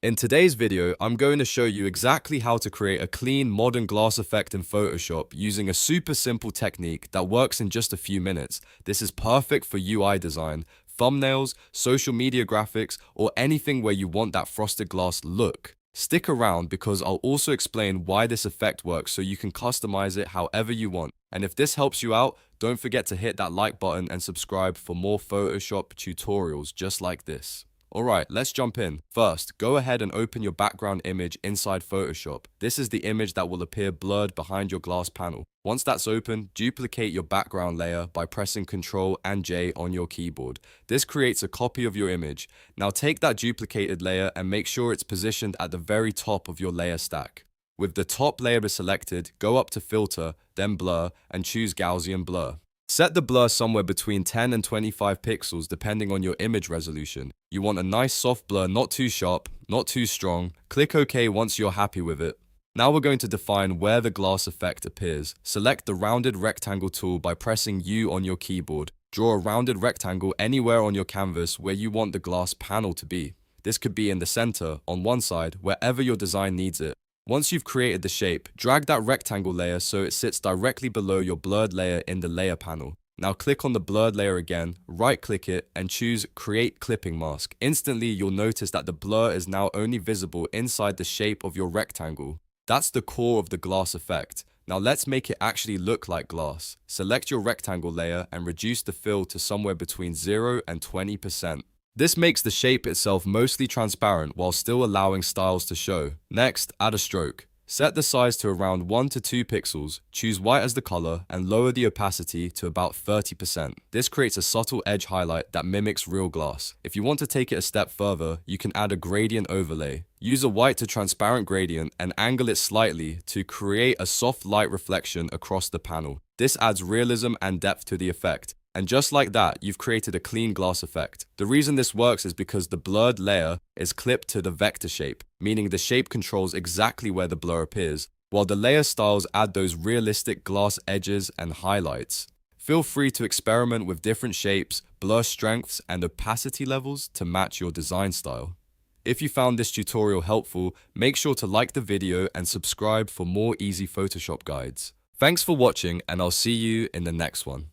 In today's video, I'm going to show you exactly how to create a clean modern glass effect in Photoshop using a super simple technique that works in just a few minutes. This is perfect for UI design, thumbnails, social media graphics, or anything where you want that frosted glass look. Stick around because I'll also explain why this effect works so you can customize it however you want. And if this helps you out, don't forget to hit that like button and subscribe for more Photoshop tutorials just like this. Alright, let's jump in. First, go ahead and open your background image inside Photoshop. This is the image that will appear blurred behind your glass panel. Once that's open, duplicate your background layer by pressing Ctrl and J on your keyboard. This creates a copy of your image. Now take that duplicated layer and make sure it's positioned at the very top of your layer stack. With the top layer selected, go up to Filter, then Blur, and choose Gaussian Blur. Set the blur somewhere between 10 and 25 pixels depending on your image resolution. You want a nice soft blur, not too sharp, not too strong. Click OK once you're happy with it. Now we're going to define where the glass effect appears. Select the rounded rectangle tool by pressing U on your keyboard. Draw a rounded rectangle anywhere on your canvas where you want the glass panel to be. This could be in the center, on one side, wherever your design needs it. Once you've created the shape, drag that rectangle layer so it sits directly below your blurred layer in the layer panel. Now click on the blurred layer again, right-click it, and choose Create Clipping Mask. Instantly, you'll notice that the blur is now only visible inside the shape of your rectangle. That's the core of the glass effect. Now let's make it actually look like glass. Select your rectangle layer and reduce the fill to somewhere between 0 and 20%. This makes the shape itself mostly transparent while still allowing styles to show. Next, add a stroke. Set the size to around 1 to 2 pixels, choose white as the color, and lower the opacity to about 30%. This creates a subtle edge highlight that mimics real glass. If you want to take it a step further, you can add a gradient overlay. Use a white to transparent gradient and angle it slightly to create a soft light reflection across the panel. This adds realism and depth to the effect. And just like that, you've created a clean glass effect. The reason this works is because the blurred layer is clipped to the vector shape, meaning the shape controls exactly where the blur appears, while the layer styles add those realistic glass edges and highlights. Feel free to experiment with different shapes, blur strengths, and opacity levels to match your design style. If you found this tutorial helpful, make sure to like the video and subscribe for more easy Photoshop guides. Thanks for watching, and I'll see you in the next one.